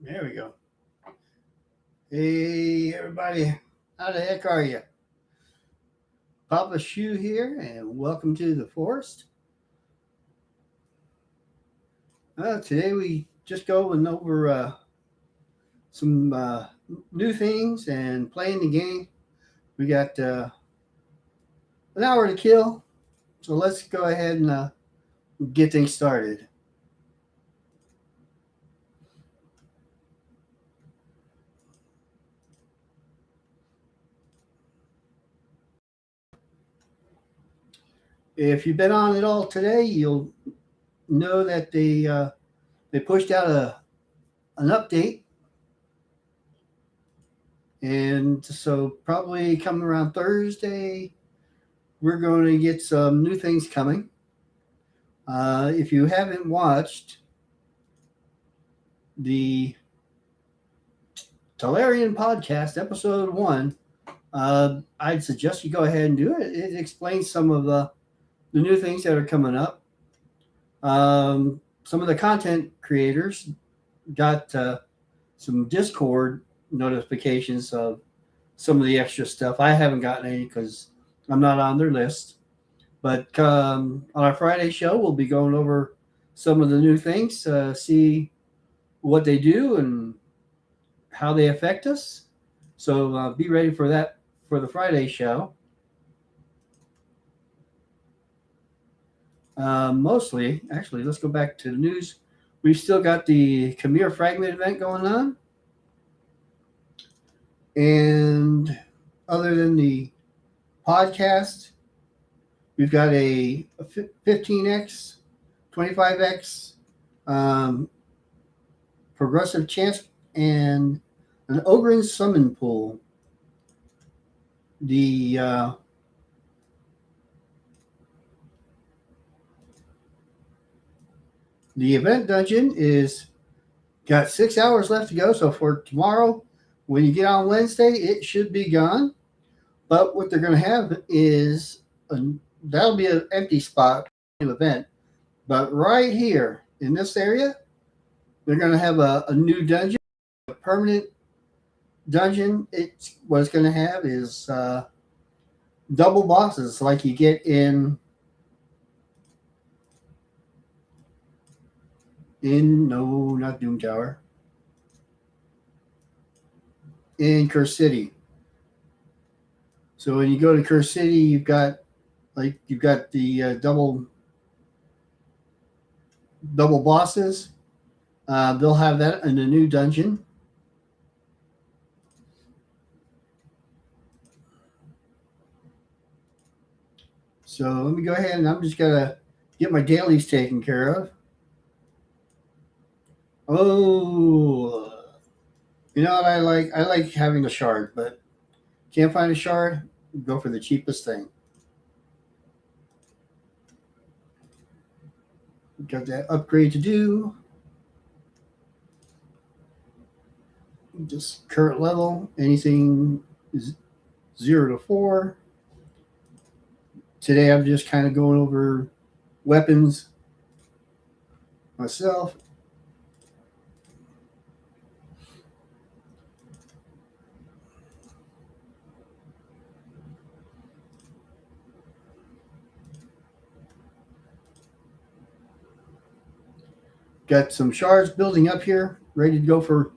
There we go. Hey, everybody. How the heck are you? Papaschu here, and welcome to the forest. Today we just going over some new things and playing the game. We got an hour to kill, so let's go ahead and get things started. If you've been on it all today, you'll know that they pushed out an update, and so probably coming around Thursday, we're going to get some new things coming. If you haven't watched the Talarian podcast, episode 1, I'd suggest you go ahead and do it. It explains some of the new things that are coming up. Some of the content creators got some Discord notifications of some of the extra stuff. I haven't gotten any because I'm not on their list. But on our Friday show, we'll be going over some of the new things, see what they do and how they affect us. So be ready for that for the Friday show. Mostly, actually, let's go back to the news. We've still got the Khmer Fragment event going on. And other than the podcast, we've got a 15x, 25x progressive chance and an Ogren summon pool. The event dungeon is got 6 hours left to go. So for tomorrow, when you get on Wednesday, it should be gone. But what they're going to have is that'll be an empty spot event. But right here in this area, they're going to have a new dungeon, a permanent dungeon. What it's going to have is double bosses like you get in no, not Doom Tower, in Curse City. So when you go to Curse City, you've got the double bosses. They'll have that in the new dungeon. So let me go ahead and I'm just gonna get my dailies taken care of. Oh, you know what I like? I like having a shard, but can't find a shard, go for the cheapest thing. Got that upgrade to do. Just current level, anything is 0 to 4. Today I'm just kind of going over weapons myself. Got some shards building up here, ready to go for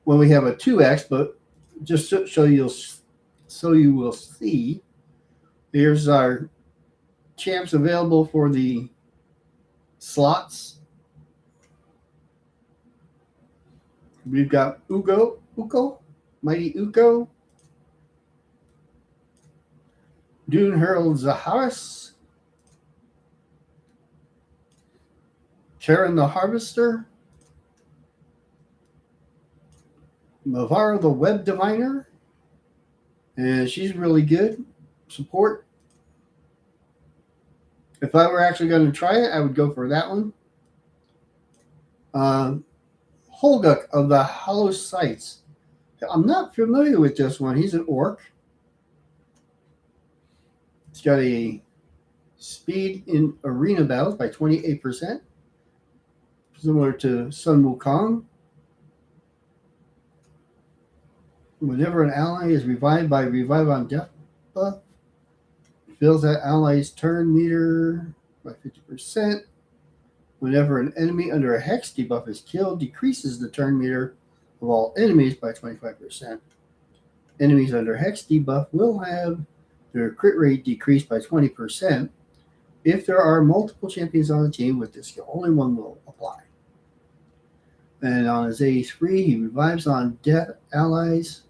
when we have a 2x, but just so you will see, here's our champs available for the slots. We've got Uko, Mighty Uko, Dune Herald Zaharis, Charon the Harvester, Mavara the Web Diviner, and she's really good support. If I were actually going to try it, I would go for that one. Holduk of the Hollow Sights. I'm not familiar with this one. He's an orc. He's got a speed in arena battles by 28%. similar to Sun Wukong. Whenever an ally is revived by Revive on Death buff, fills that ally's turn meter by 50%. Whenever an enemy under a hex debuff is killed, decreases the turn meter of all enemies by 25%. Enemies under hex debuff will have their crit rate decreased by 20%. If there are multiple champions on the team with this skill, only one will apply. And on his A3, he revives on death allies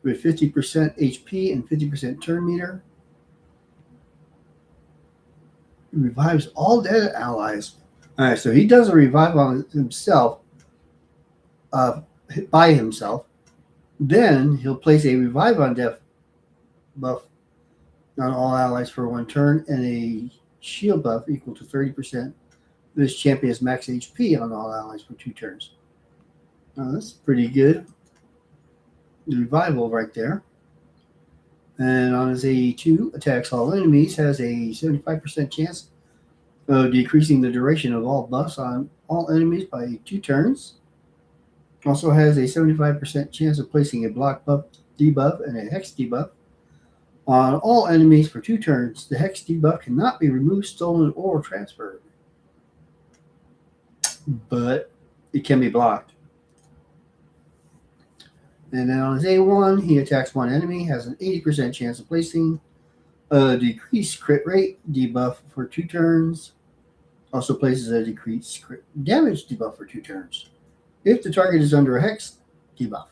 with 50% HP and 50% turn meter. He revives all dead allies. All right, so he does a revive on himself, by himself. Then he'll place a revive on death buff on all allies for one turn and a shield buff equal to 30%. This champion's max HP on all allies for 2 turns. That's pretty good. The revival right there. And on his A2, attacks all enemies, has a 75% chance of decreasing the duration of all buffs on all enemies by 2 turns. Also has a 75% chance of placing a block buff debuff and a hex debuff on all enemies for 2 turns. The hex debuff cannot be removed, stolen, or transferred, but it can be blocked. And then on his A1, he attacks one enemy, has an 80% chance of placing a decreased crit rate debuff for 2 turns. Also places a decreased crit damage debuff for 2 turns if the target is under a hex debuff.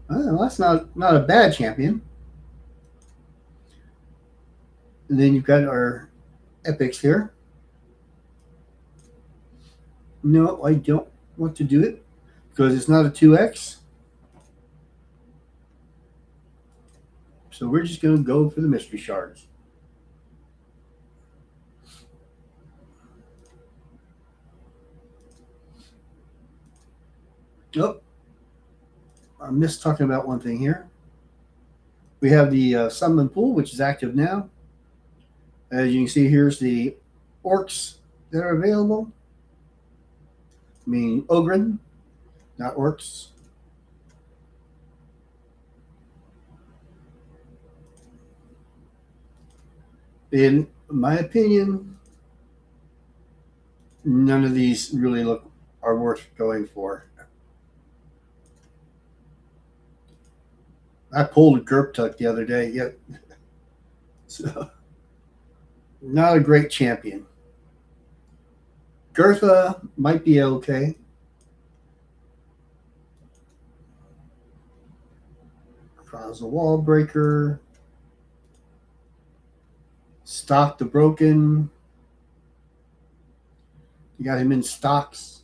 Well, that's not a bad champion. And then you've got our epics here. No, I don't want to do it because it's not a 2x. So we're just going to go for the mystery shards. Oh, I missed talking about one thing here. We have the summon pool, which is active now. As you can see, here's the orcs that are available. I mean, Ogren, not orcs. In my opinion, none of these really are worth going for. I pulled a Gerp Tuck the other day. Yep. So, not a great champion. Gertha might be okay. Trials the Wall Breaker. Stock the Broken. You got him in stocks.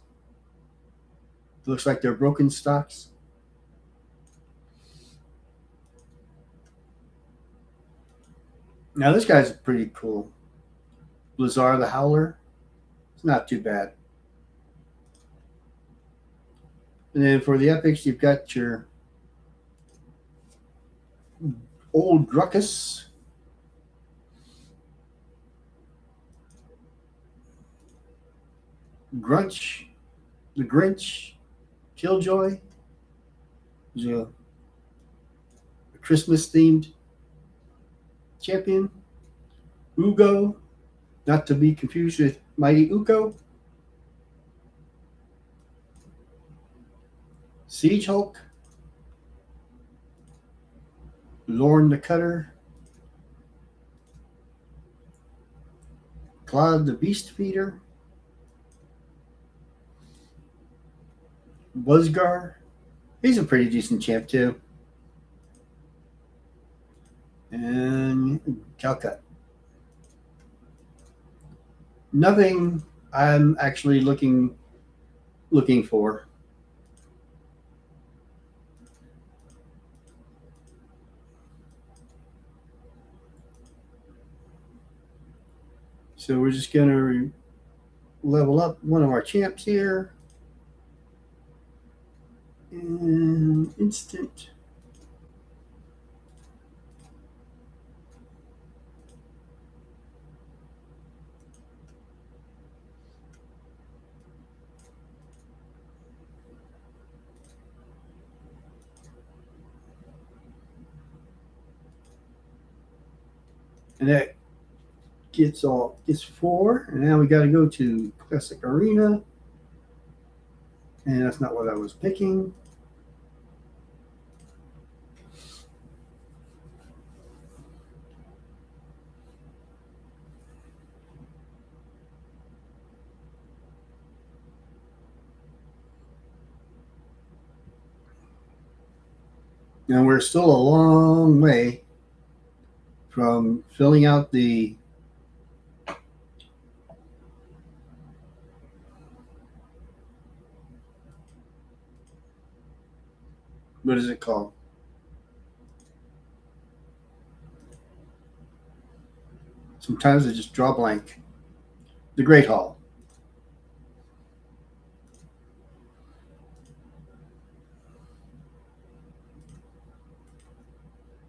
Looks like they're broken stocks. Now this guy's pretty cool. Blizzard the Howler. It's not too bad. And then for the epics, you've got your Old Druckus. Grunch. The Grinch. Killjoy. Is a Christmas themed champion. Ugo. Not to be confused with Mighty Uko. Siege Hulk. Lorne the Cutter. Claude the Beast Feeder. Buzzgar. He's a pretty decent champ too. And Calcut. Nothing I'm actually looking for. So we're just going to level up one of our champs here. And instant. And that gets 4. And now we got to go to Classic Arena. And that's not what I was picking. And we're still a long way from filling out the what is it called? Sometimes I just draw blank. The Great Hall.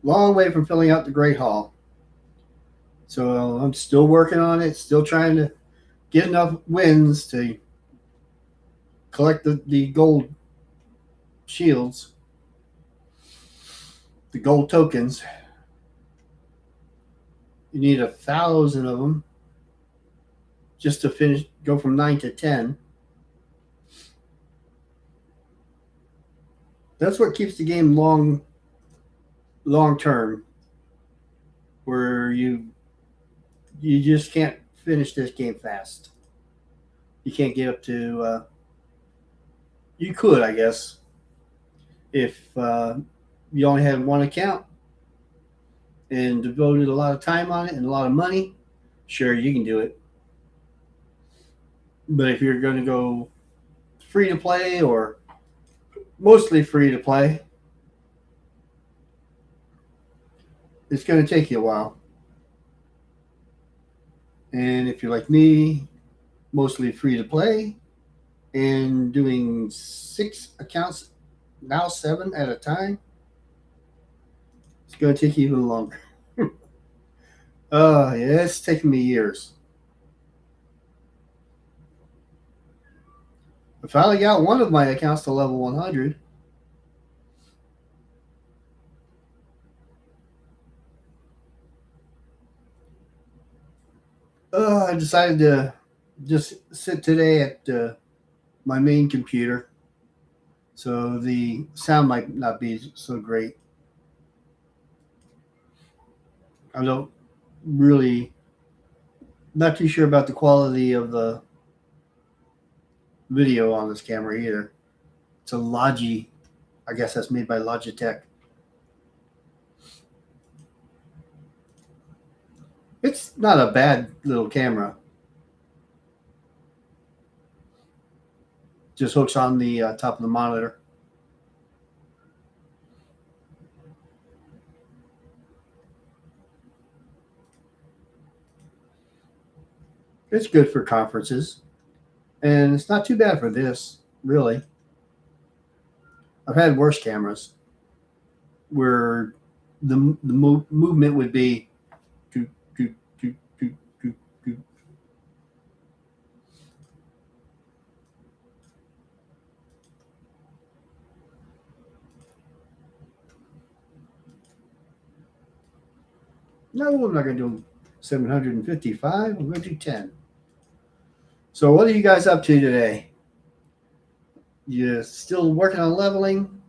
Long way from filling out the Great Hall. So I'm still working on it, still trying to get enough wins to collect the gold shields, the gold tokens. You need 1,000 of them just to finish, go from 9 to 10. That's what keeps the game long term, where you just can't finish this game fast. You can't get up to. You could, I guess, if you only had one account and devoted a lot of time on it and a lot of money. Sure, you can do it. But if you're going to go free to play or mostly free to play, it's going to take you a while. And if you're like me, mostly free to play and doing 6 accounts, now 7 at a time, it's going to take you even longer. Yeah, it's taken me years. I finally got one of my accounts to level 100. I decided to just sit today at my main computer, so the sound might not be so great. I don't really, not too sure about the quality of the video on this camera either. It's a Logi, I guess that's made by Logitech. It's not a bad little camera. Just hooks on the top of the monitor. It's good for conferences, and it's not too bad for this, really. I've had worse cameras where the movement would be do, do, do, do, do, do. No, I'm not going to do 755. I'm going to do 10. So what are you guys up to today? You still working on leveling?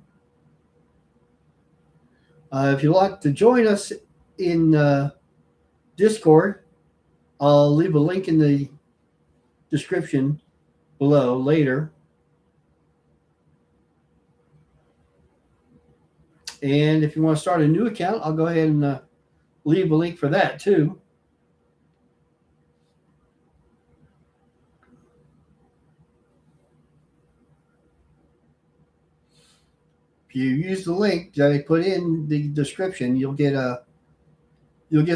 If you'd like to join us in Discord, I'll leave a link in the description below later. And if you want to start a new account, I'll go ahead and leave a link for that too. If you use the link that I put in the description, you'll get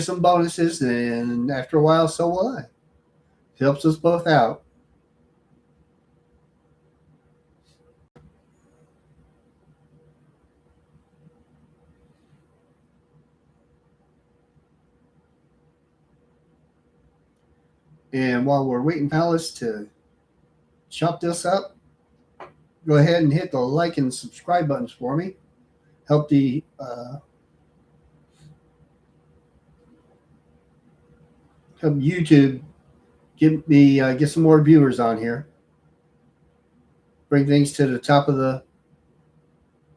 some bonuses, and after a while, so will I. It helps us both out. And while we're waiting, Palace, to chop this up, go ahead and hit the like and subscribe buttons for me. Help the help YouTube get some more viewers on here. Bring things to the top of the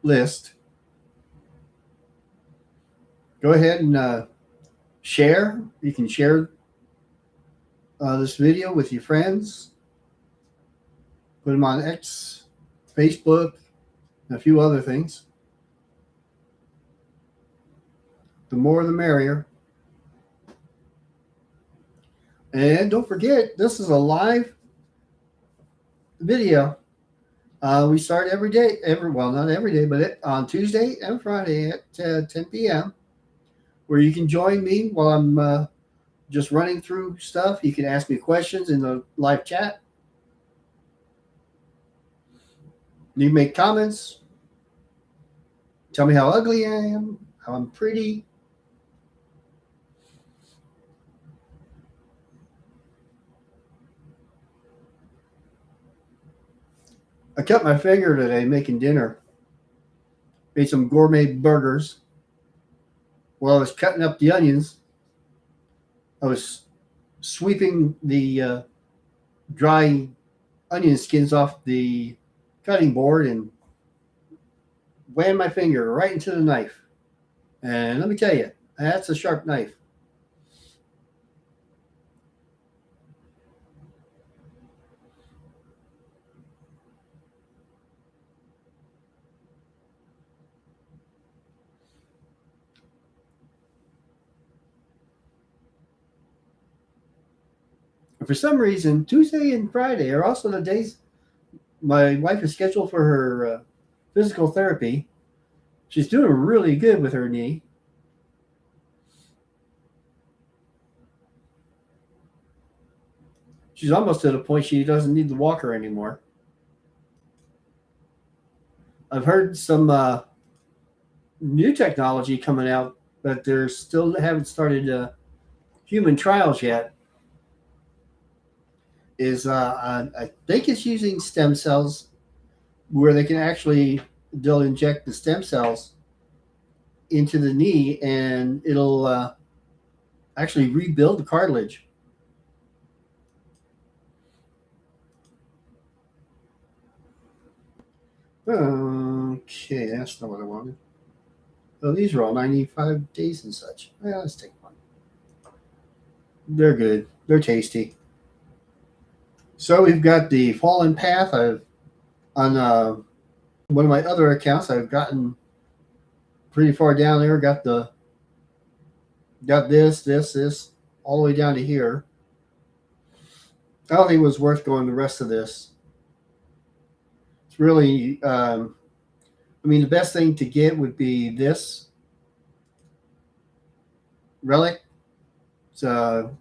list. Go ahead and share. You can share this video with your friends. Put them on X, Facebook, and a few other things. The more the merrier. And don't forget, this is a live video. We start every day, not every day, but on Tuesday and Friday at 10 p.m., where you can join me while I'm just running through stuff. You can ask me questions in the live chat. You make comments. Tell me how ugly I am, how I'm pretty. I cut my finger today making dinner. Made some gourmet burgers. While I was cutting up the onions, I was sweeping the dry onion skins off the cutting board and whammed my finger right into the knife. And let me tell you, that's a sharp knife. And for some reason, Tuesday and Friday are also the days my wife is scheduled for her physical therapy. She's doing really good with her knee. She's almost to the point she doesn't need the walker anymore. I've heard some new technology coming out, but they still haven't started human trials yet. I think it's using stem cells where they'll inject the stem cells into the knee and it'll actually rebuild the cartilage. Okay, that's not what I wanted. Oh, these are all 95 days and such. Yeah, let's take one. They're good. They're tasty. So we've got the Fallen Path. On one of my other accounts, I've gotten pretty far down there. Got this, all the way down to here. I don't think it was worth going the rest of this. It's really, the best thing to get would be this relic. It's a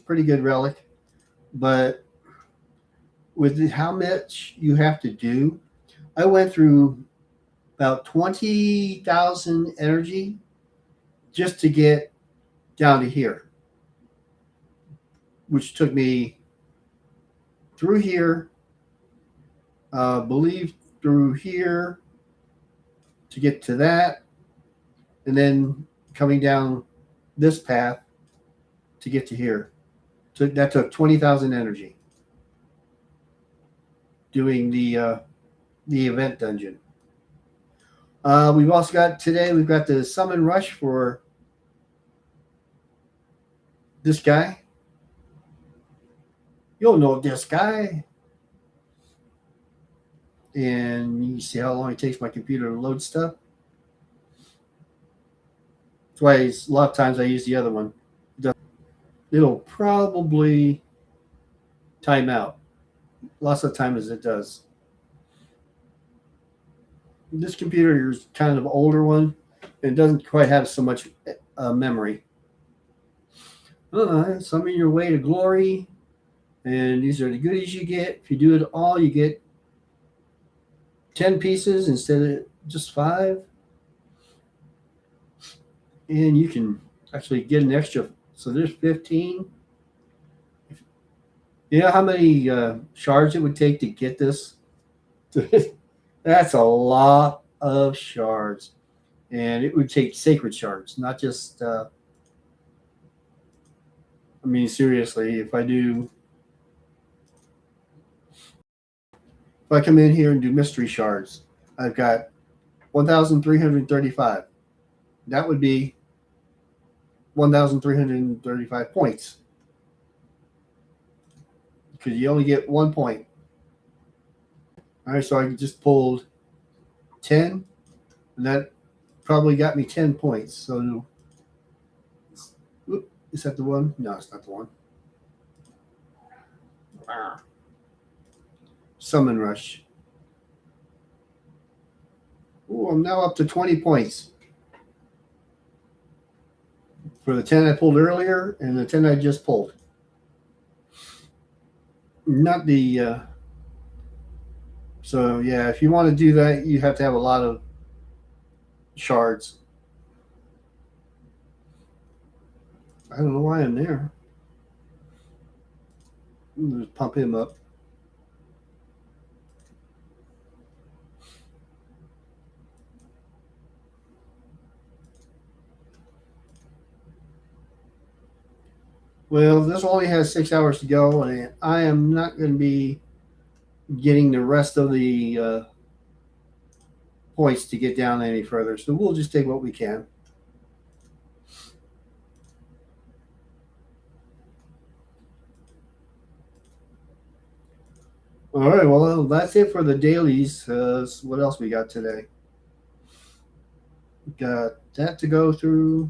pretty good relic, but with how much you have to do, I went through about 20,000 energy just to get down to here, which took me through here, believe through here to get to that, and then coming down this path to get to here. So that took 20,000 energy doing the event dungeon. We've also got the summon rush for this guy. You'll know this guy. And you see how long it takes my computer to load stuff. That's why a lot of times I use the other one. It'll probably time out. Lots of times it does. This computer is kind of an older one. And it doesn't quite have so much memory. Summon your way to glory. And these are the goodies you get. If you do it all, you get 10 pieces instead of just 5. And you can actually get an extra. So there's 15. You know how many shards it would take to get this? That's a lot of shards. And it would take sacred shards, not just I mean, seriously, if I come in here and do mystery shards, I've got 1,335. That would be 1,335 points because you only get 1 point. All right, so I just pulled 10, and that probably got me 10 points. So, is that the one? No, it's not the one. Summon Rush. Ooh, I'm now up to 20 points for the 10 I pulled earlier and the 10 I just pulled. Not the. So, yeah, if you want to do that, you have to have a lot of shards. I don't know why I'm there. Just pump him up. Well, this only has 6 hours to go, and I am not going to be getting the rest of the points to get down any further. So we'll just take what we can. All right, well, that's it for the dailies. So what else we got today? We got that to go through,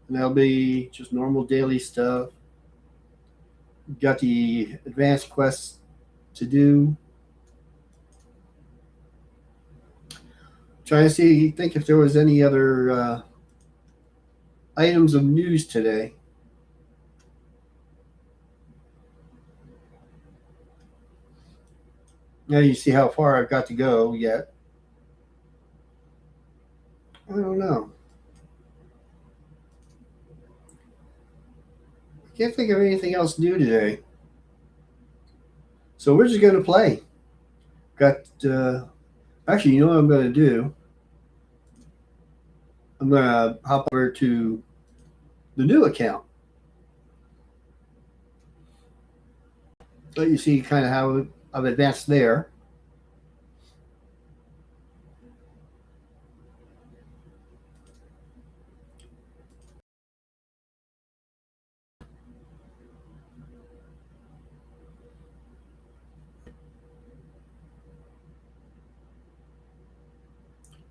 and that'll be just normal daily stuff. We got the advanced quests to do. Trying to think if there was any other items of news today. Now you see how far I've got to go yet. I don't know. I can't think of anything else new today. So we're just going to play. Got actually, you know what I'm going to do? I'm going to hop over to the new account. So you see kind of how I've advanced there.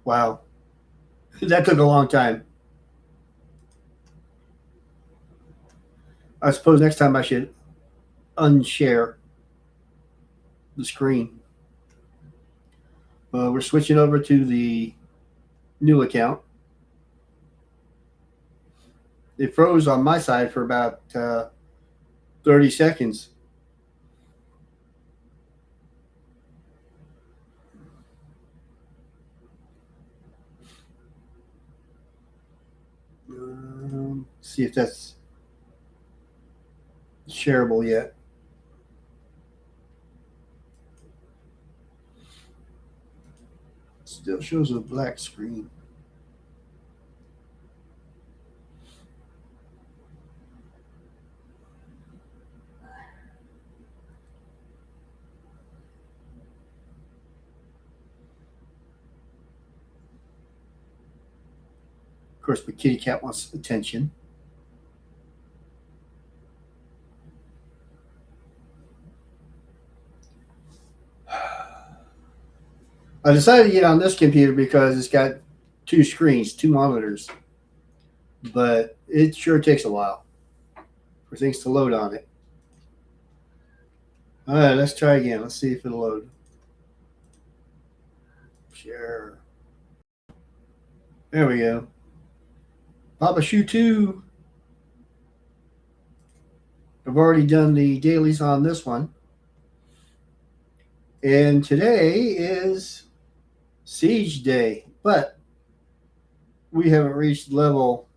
Wow. That took a long time. I suppose next time I should unshare the screen. We're switching over to the new account. It froze on my side for about 30 seconds. See if that's shareable yet. Still shows a black screen. Of course, my kitty cat wants attention. I decided to get on this computer because it's got two screens, two monitors, but it sure takes a while for things to load on it. All right, let's try again. Let's see if it'll load. Share. There we go. Papaschu 2. I've already done the dailies on this one. And today is Siege Day, but we haven't reached level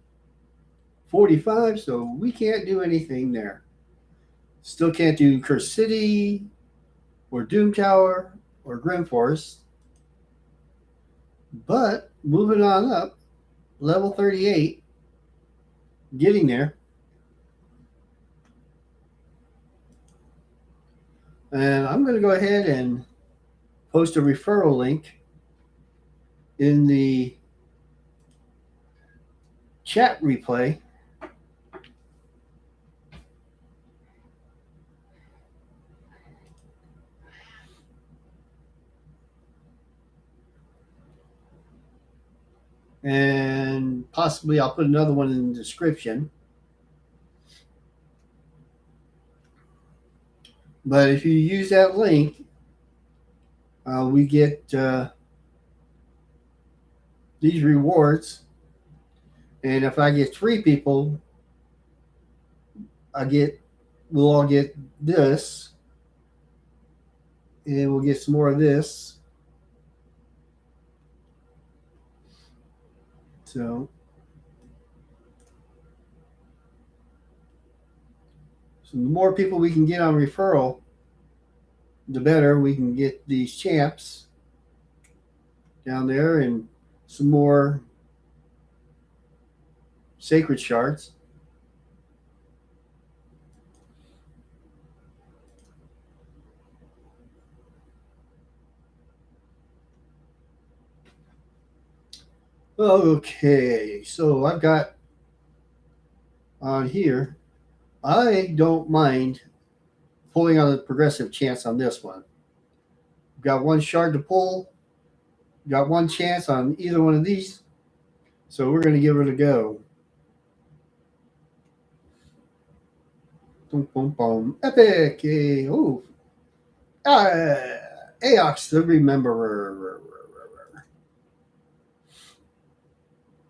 45, so we can't do anything there. Still can't do Curse City or Doom Tower or Grim Forest. But moving on up, level 38, getting there. And I'm going to go ahead and post a referral link in the chat replay. And possibly I'll put another one in the description. But if you use that link, we get these rewards. And if I get 3 people, we'll all get this, and we'll get some more of this. So the more people we can get on referral, the better. We can get these champs down there and some more sacred shards. Okay, so I've got on here, I don't mind pulling on the progressive chance on this one. Got 1 shard to pull, got 1 chance on either one of these, so we're going to give it a go. Boom, boom, boom. Epic! Oh, Aox the Rememberer.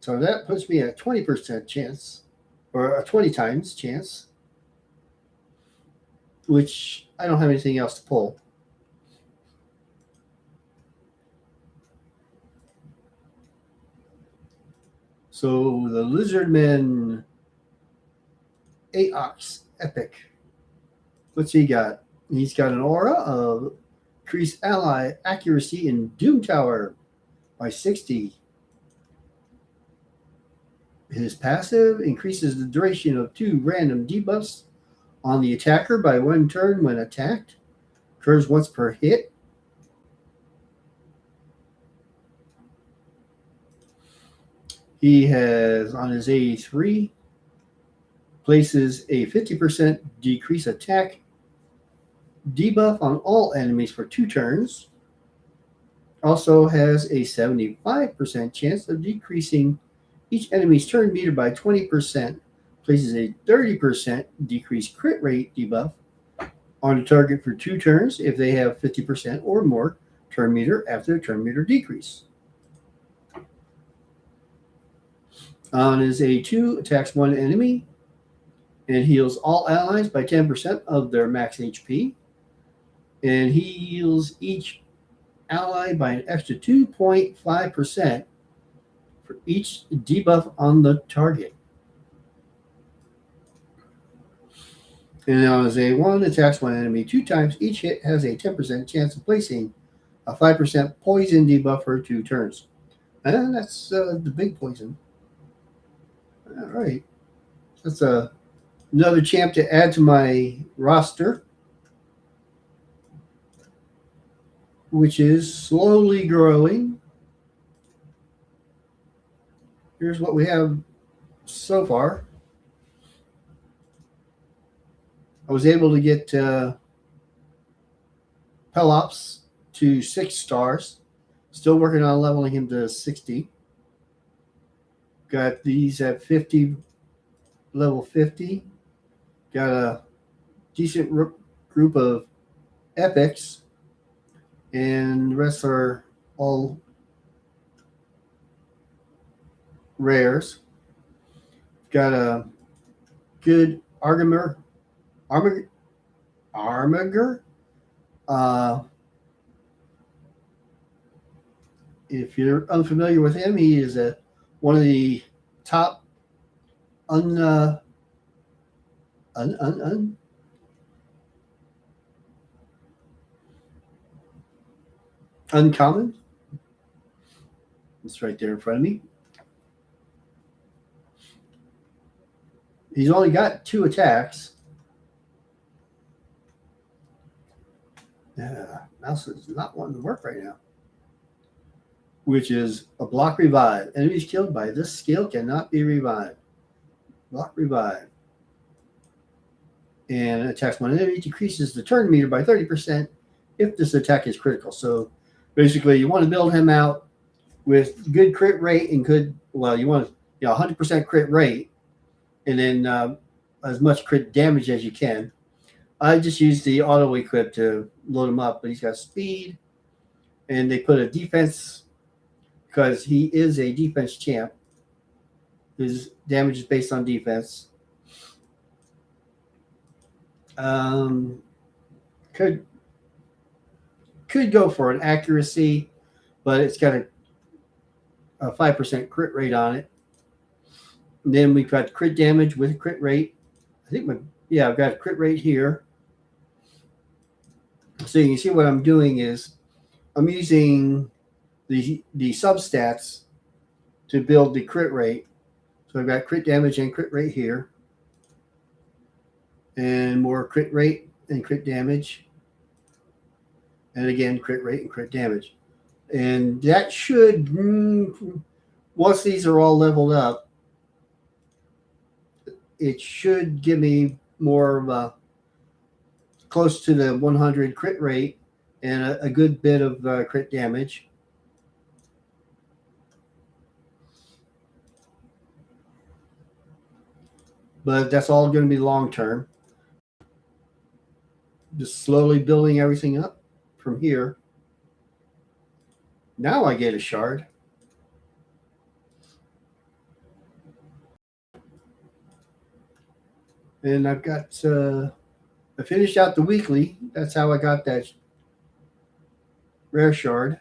So that puts me at 20% chance, or a 20 times chance, which I don't have anything else to pull. So the Lizardman Aox Epic. What's he got? He's got an aura of increased ally accuracy in Doom Tower by 60. His passive increases the duration of 2 random debuffs on the attacker by 1 turn when attacked. Occurs once per hit. He has on his A3 places a 50% decrease attack debuff on all enemies for 2 turns. Also has a 75% chance of decreasing each enemy's turn meter by 20%. Places a 30% decreased crit rate debuff on the target for 2 turns if they have 50% or more turn meter after the turn meter decrease. On his A2, attacks 1 enemy and heals all allies by 10% of their max HP. And he heals each ally by an extra 2.5% for each debuff on the target. And on his A1, attacks 1 enemy 2 times. Each hit has a 10% chance of placing a 5% poison debuff for 2 turns. And that's the big poison. All right. That's another champ to add to my roster, which is slowly growing. Here's what we have so far. I was able to get Pelops to 6 stars. Still working on leveling him to 60. Got these at 50, level 50. Got a decent group of epics, and the rest are all rares. Got a good Armiger. If you're unfamiliar with him, he is one of the top uncommon. It's right there in front of me. He's only got 2 attacks. Mouse is not wanting to work right now. Which is a block revive. Enemies killed by this skill cannot be revived. Block revive. And attacks one enemy, decreases the turn meter by 30% if this attack is critical. So basically, you want to build him out with good crit rate and good, well, you want 100% crit rate and then as much crit damage as you can. I just used the auto equip to load him up, but he's got speed, and they put a defense because he is a defense champ. His damage is based on defense. Could go for an accuracy, but it's got a 5% crit rate on it. And then we've got crit damage with crit rate. I think I've got a crit rate here. So you can see what I'm doing is I'm using the substats to build the crit rate. So I've got crit damage and crit rate here. And more crit rate and crit damage. And again, crit rate and crit damage. And that should, once these are all leveled up, it should give me more of a close to the 100 crit rate and a good bit of crit damage. But that's all going to be long term. Just slowly building everything up from here. Now I get a shard. And I've got, I finished out the weekly. That's how I got that rare shard.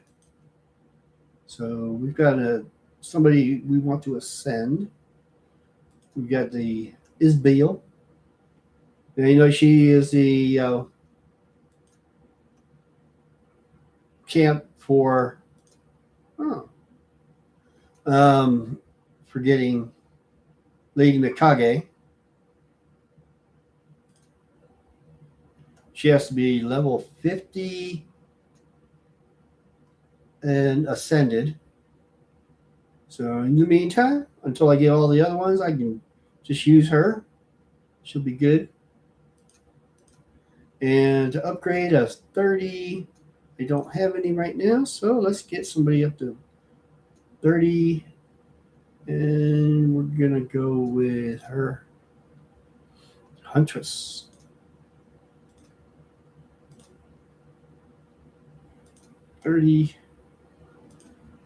So we've got somebody we want to ascend. We've got the Isbeel. And she is the camp for getting Lady Mikage. She has to be level 50 and ascended. So in the meantime, until I get all the other ones, I can just use her. She'll be good. And to upgrade us 30, I don't have any right now, so let's get somebody up to 30. And we're going to go with her. Huntress.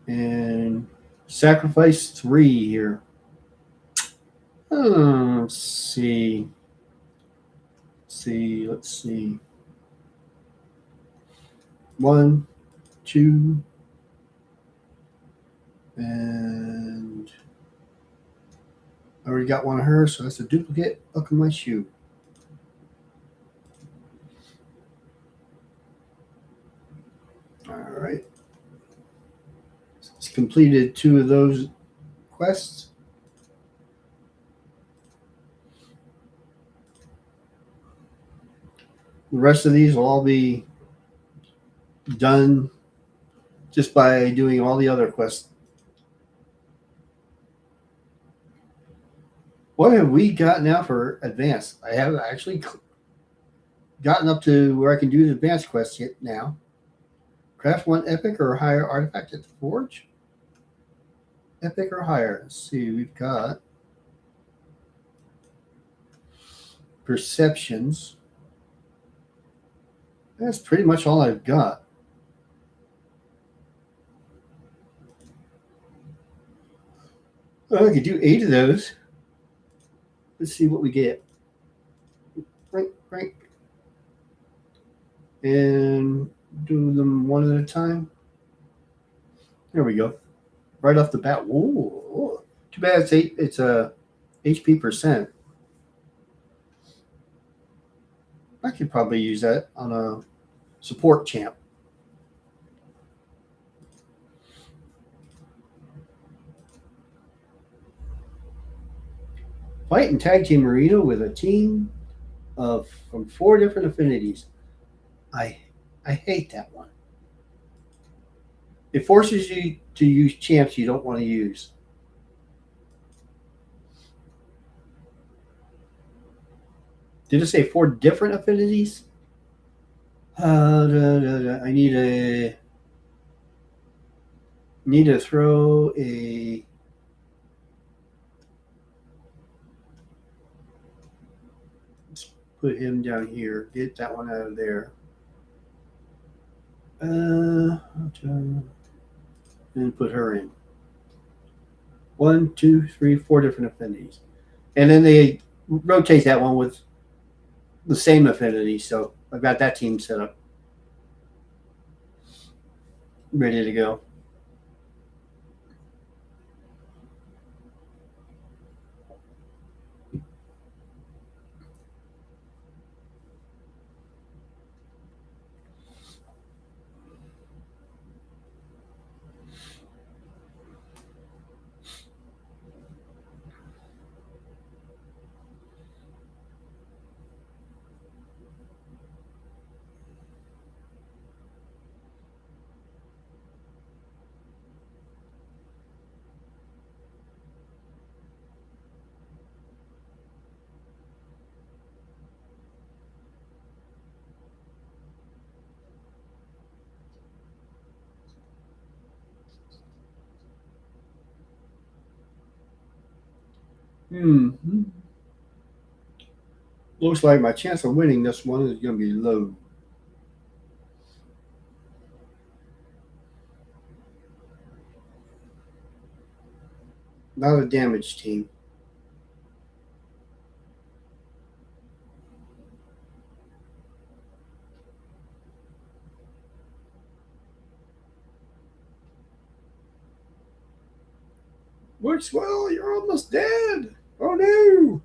And sacrifice 3 here. Let's see. Let's see. 1, 2, and I already got one of her, so that's a duplicate. Buckle my shoe. All right. It's completed 2 of those quests. The rest of these will all be done just by doing all the other quests. What have we got now for advanced? I haven't actually gotten up to where I can do the advanced quests yet now. Craft 1 epic or higher artifact at the forge. Epic or higher. Let's see, we've got perceptions. That's pretty much all I've got. Well, I could do 8 of those. Let's see what we get. Right. And do them one at a time. There we go. Right off the bat. Ooh. Too bad it's a HP percent. I could probably use that on a support champ. Fight and tag team arena with a team from 4 different affinities. I I hate that one. It forces you to use champs you don't want to use. Did it say 4 different affinities? I need to throw a. Let's put him down here. Get that one out of there. And put her in. 1, 2, 3, 4 different affinities, and then they rotate that one with the same affinity. So I've got that team set up, ready to go. Looks like my chance of winning this one is going to be low. Not a damage team. Works well. You're almost dead. Oh no.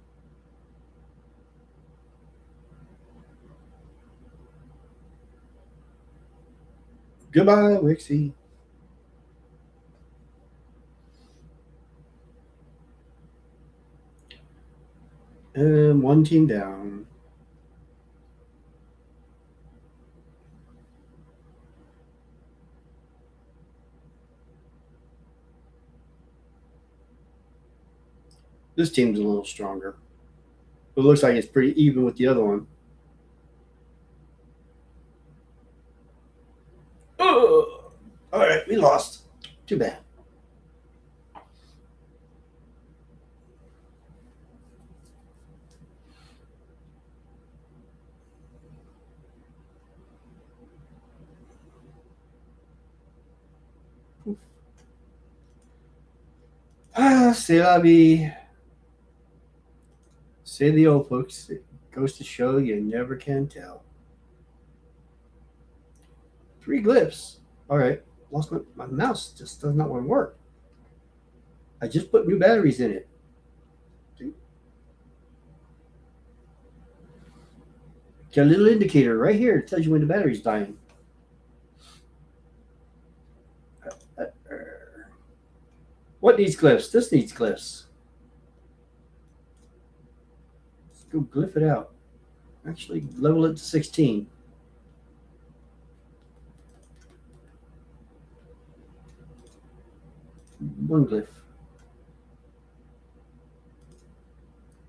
Goodbye, Wixie. And one team down. This team's a little stronger. It looks like it's pretty even with the other one. Oh, all right, we lost. Too bad. C'est la vie. Say the old folks. It goes to show you never can tell. 3 glyphs. All right. Lost my mouse. Just does not want to work. I just put new batteries in it. Got a little indicator right here. It tells you when the battery's dying. What needs glyphs? This needs glyphs. Let's go glyph it out. Actually, level it to 16. One glyph.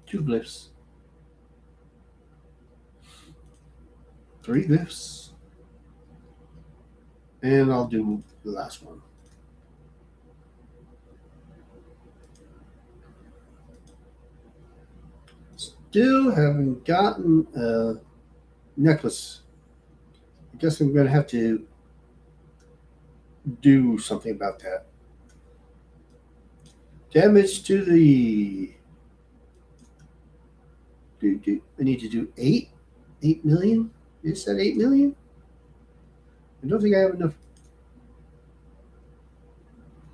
2 glyphs. 3 glyphs. And I'll do the last one. Still haven't gotten a necklace. I guess I'm going to have to do something about that. Damage to the. I need to do 8? 8 million? Is that 8 million? I don't think I have enough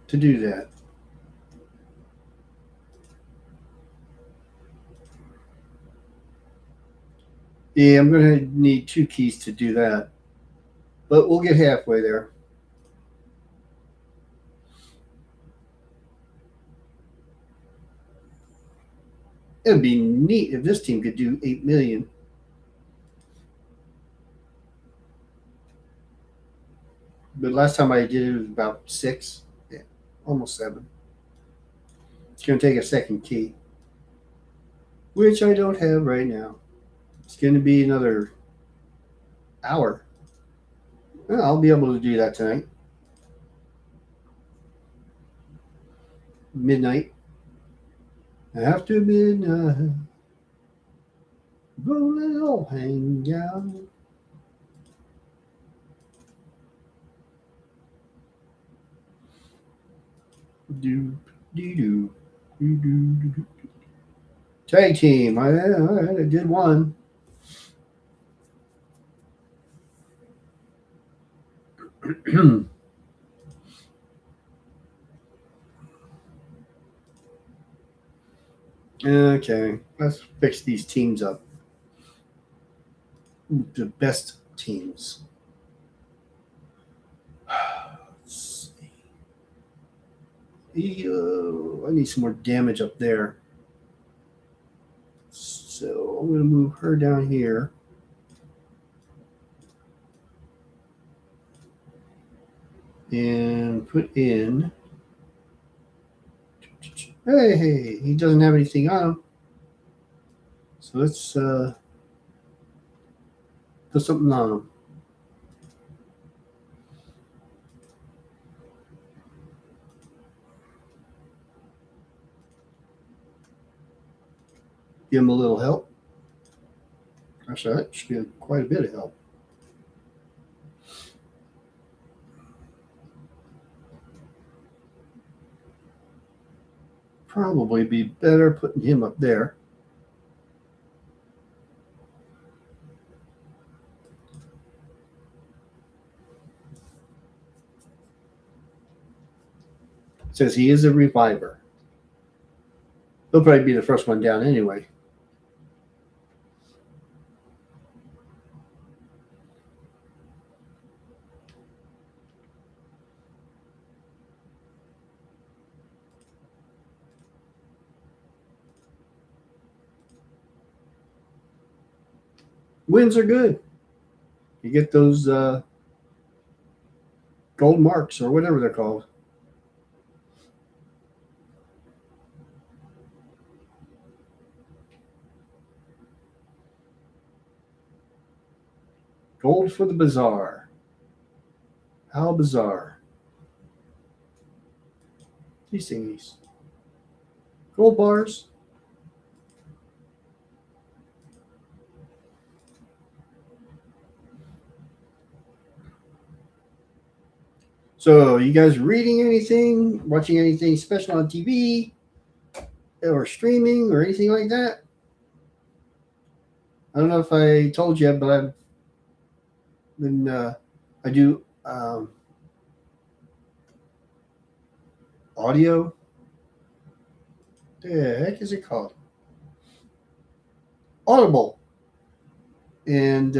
to do that. Yeah, I'm going to need 2 keys to do that. But we'll get halfway there. It'd be neat if this team could do 8 million. But last time I did it was about 6. Yeah, almost 7. It's going to take a second key, which I don't have right now. It's going to be another hour. Well, I'll be able to do that tonight. Midnight. After midnight, rolling all hang out. Do, do, do. Tag team. All right, I did one. Okay, let's fix these teams up. The best teams. I need some more damage up there. So I'm going to move her down here. And put in. Hey, he doesn't have anything on him. So let's put something on him. Give him a little help. Actually, that should get quite a bit of help. Probably be better putting him up there. Says he is a reviver. He'll probably be the first one down anyway. Wins are good. You get those gold marks or whatever they're called. Gold for the bazaar. How bizarre. These thingies. Gold bars. So, you guys reading anything, watching anything special on TV, or streaming, or anything like that? I don't know if I told you, but I've been, I do audio. The heck is it called? Audible. And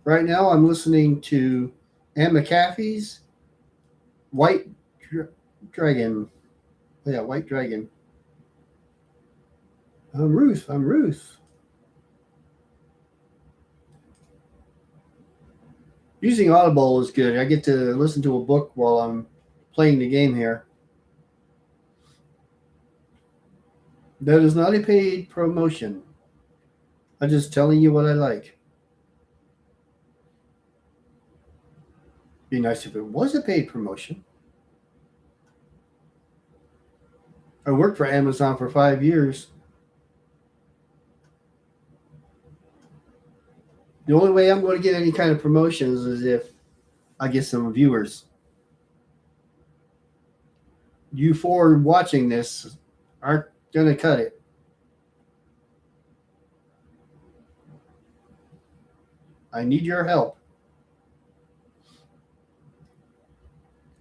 right now I'm listening to Anne McAfee's White Dragon. Yeah, White Dragon. I'm Ruth. I'm Ruth. Using Audible is good. I get to listen to a book while I'm playing the game here. That is not a paid promotion. I'm just telling you what I like. Be nice if it was a paid promotion. I worked for Amazon for 5 years. The only way I'm going to get any kind of promotions is if I get some viewers. You four watching this aren't going to cut it. I need your help.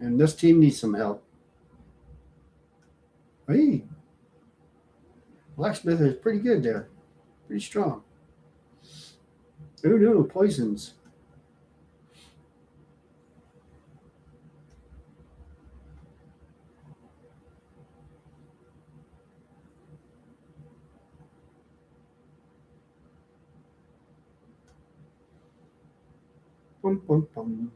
And this team needs some help. Hey, Blacksmith is pretty good there. Pretty strong. Oh no, poisons. Bum, bum, bum.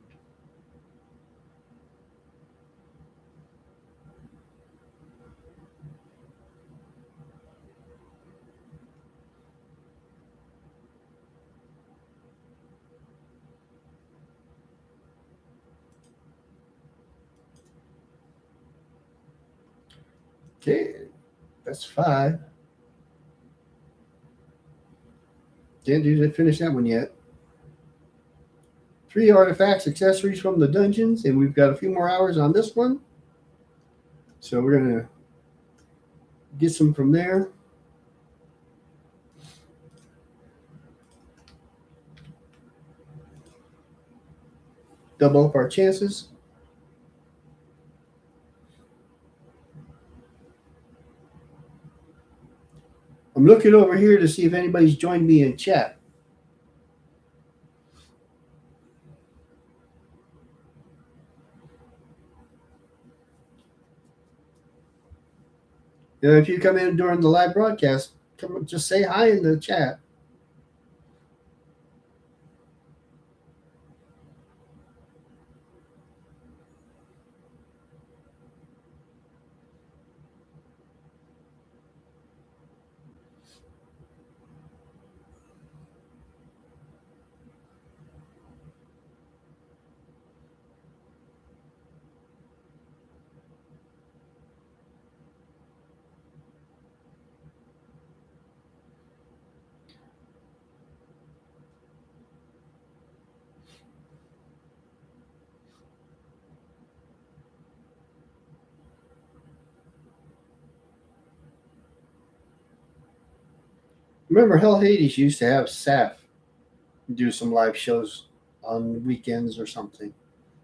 Okay, that's 5. Didn't finish that one yet. 3 artifacts, accessories from the dungeons, and we've got a few more hours on this one. So we're going to get some from there. Double up our chances. I'm looking over here to see if anybody's joined me in chat. If you come in during the live broadcast, come just say hi in the chat. Remember, Hell Hades used to have Saf do some live shows on weekends or something.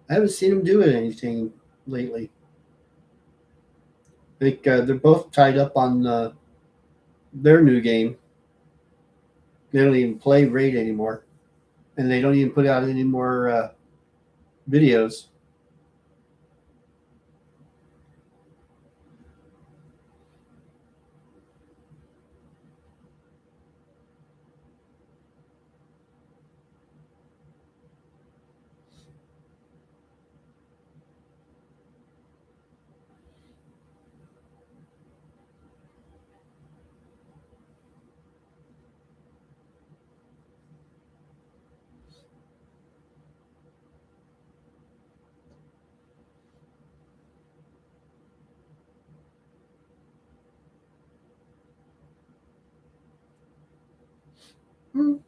I haven't seen him doing anything lately. I think they're both tied up on their new game. They don't even play Raid anymore, and they don't even put out any more videos.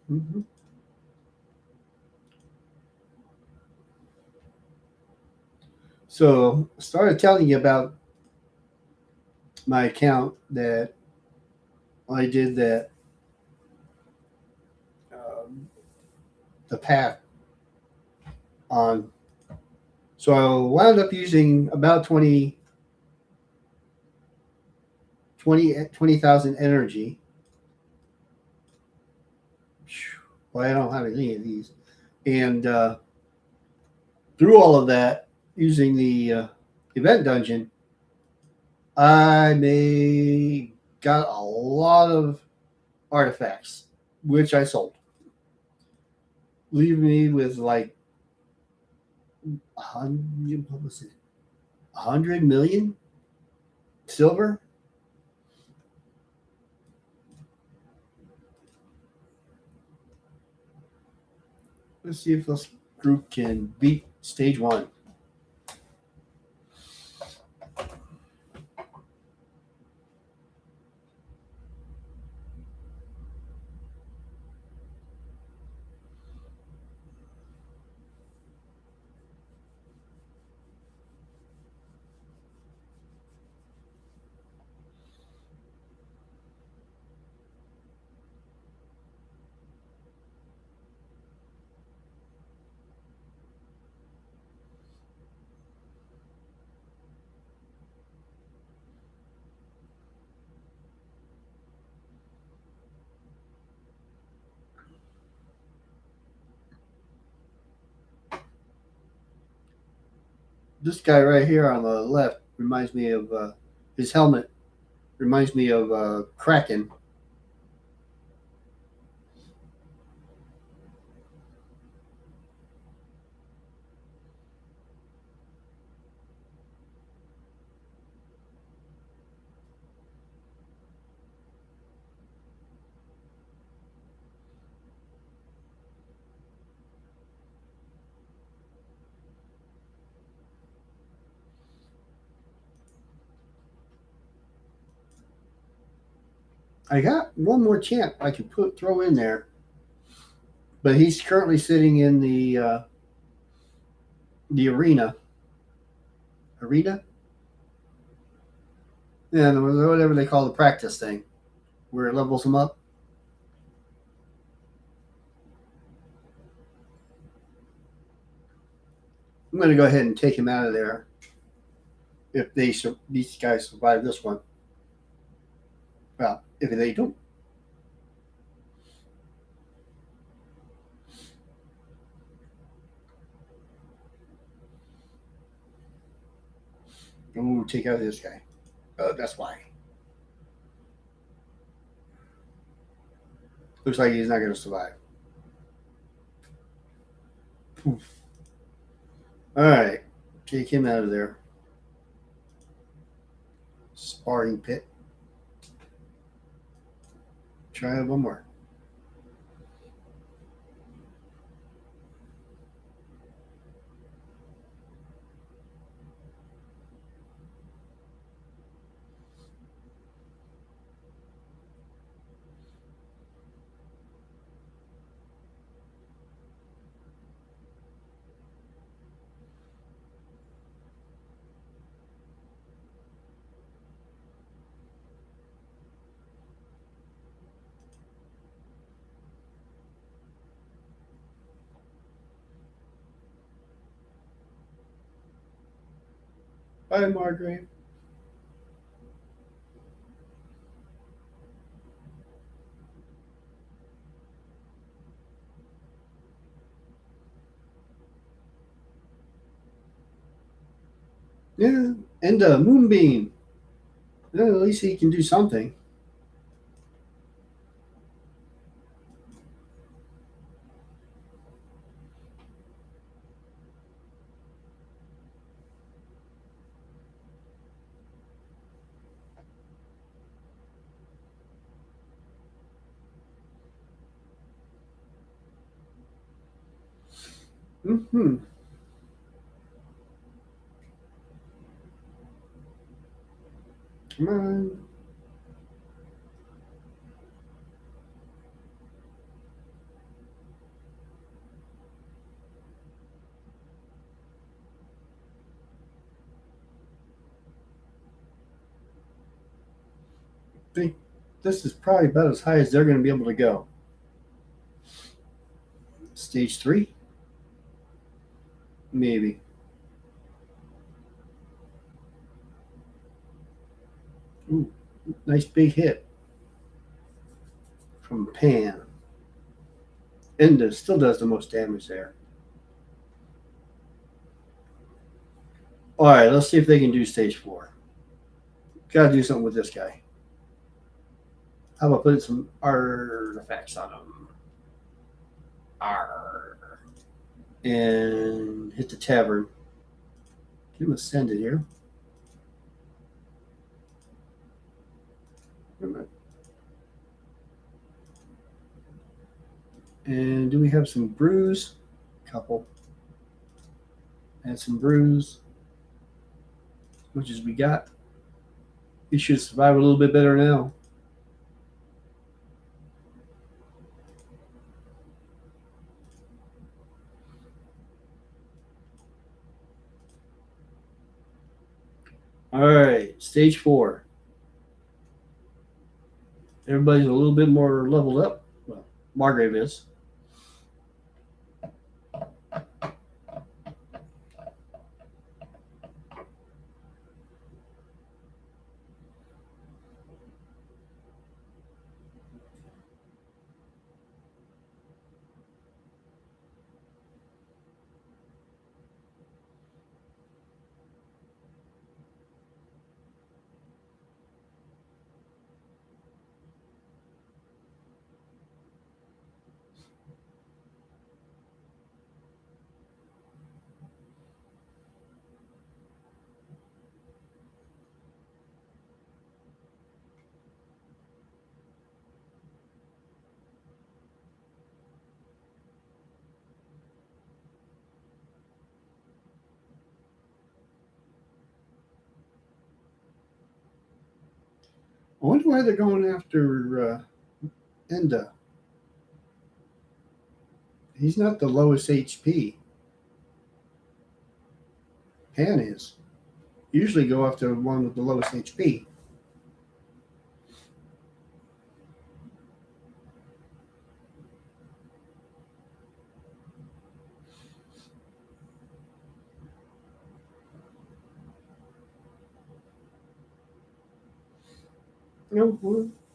Mm-hmm. So I started telling you about my account that I did that the path on. So I wound up using about 20,000 energy. Well, I don't have any of these. And through all of that, using the event dungeon, got a lot of artifacts, which I sold, leaving me with like 100 million silver. Let's see if this group can beat stage 1. This guy right here on the left reminds me of his helmet. Reminds me of Kraken. I got one more champ I could throw in there, but he's currently sitting in the arena. Arena? Yeah, whatever they call the practice thing, where it levels them up. I'm going to go ahead and take him out of there if these guys survive this one. Well, if they don't. Ooh, take out this guy. That's why. Looks like he's not going to survive. Poof. All right, take him out of there. Sparring pit. Try one more. Bye, Margaret. Yeah, and a moonbeam. Well, at least he can do something. Mm-hmm. Come on. I think this is probably about as high as they're going to be able to go. Stage 3? Maybe. Ooh, nice big hit from Pan. And it still does the most damage there. All right, let's see if they can do stage 4. Got to do something with this guy. How about putting some artifacts on him? Arr. And hit the tavern. Get him ascended here. And do we have some brews? Couple. And some brews. As much as we got. He should survive a little bit better now. All right, stage 4. Everybody's a little bit more leveled up. Well, Margrave is. I wonder why they're going after Enda. He's not the lowest HP. Han is. Usually go after one with the lowest HP.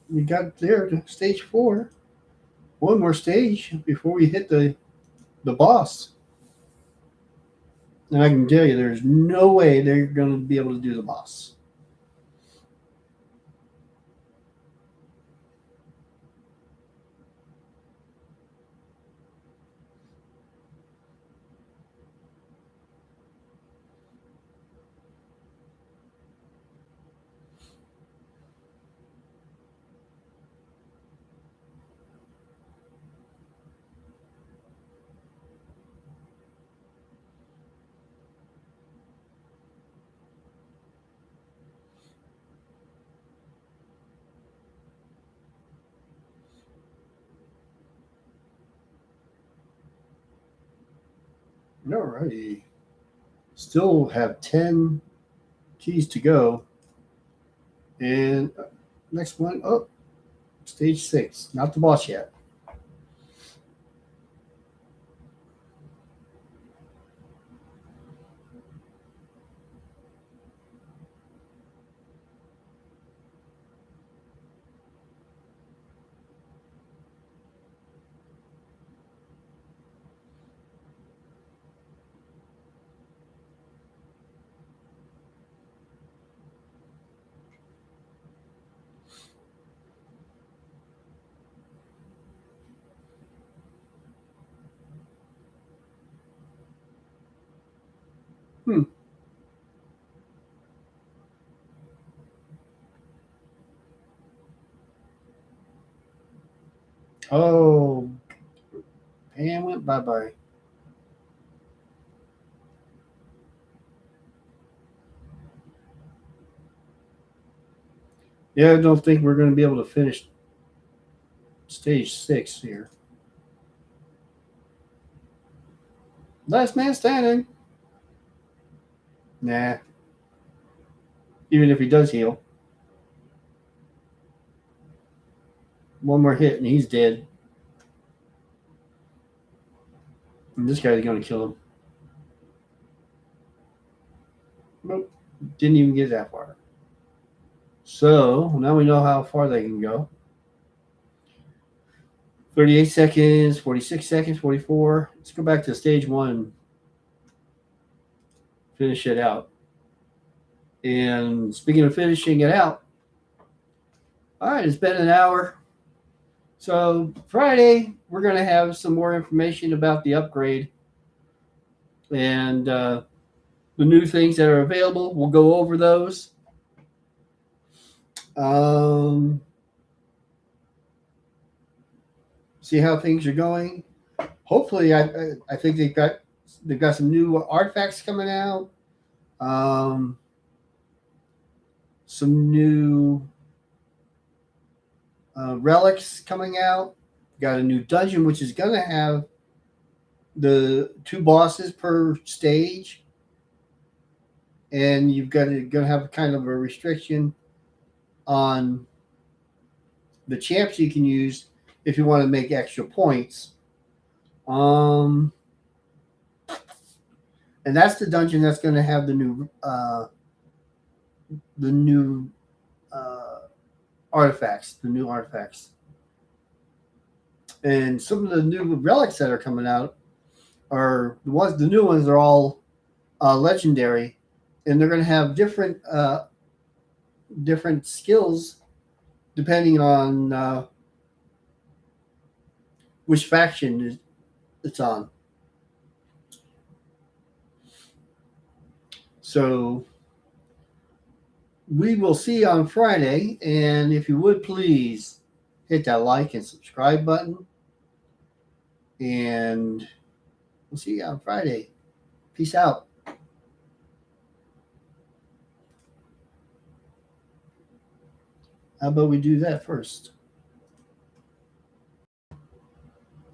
We got there to stage 4. One more stage before we hit the boss. And I can tell you, there's no way they're going to be able to do the boss. Alrighty. Still have 10 keys to go. And next one, oh, stage 6. Not the boss yet. Hmm. Oh, Pam went bye bye. Yeah, I don't think we're going to be able to finish stage 6 here. Last man standing. Nah. Even if he does heal. One more hit and he's dead. And this guy's going to kill him. Nope. Didn't even get that far. So now we know how far they can go. 38 seconds, 46 seconds, 44. Let's go back to stage 1. Finish it out. And speaking of finishing it out, all right, it's been an hour. So Friday, we're going to have some more information about the upgrade and the new things that are available. We'll go over those. See how things are going. Hopefully, I think they've got some new artifacts coming out. Some new relics coming out. Got a new dungeon, which is going to have the 2 bosses per stage, and you've got to going to have kind of a restriction on the champs you can use if you want to make extra points. And that's the dungeon that's going to have the new artifacts, the new artifacts. And some of the new relics that are coming out are the new ones are all legendary, and they're going to have different skills depending on which faction it's on. So we will see you on Friday, and if you would please hit that like and subscribe button, and we'll see you on Friday. Peace out. How about we do that first?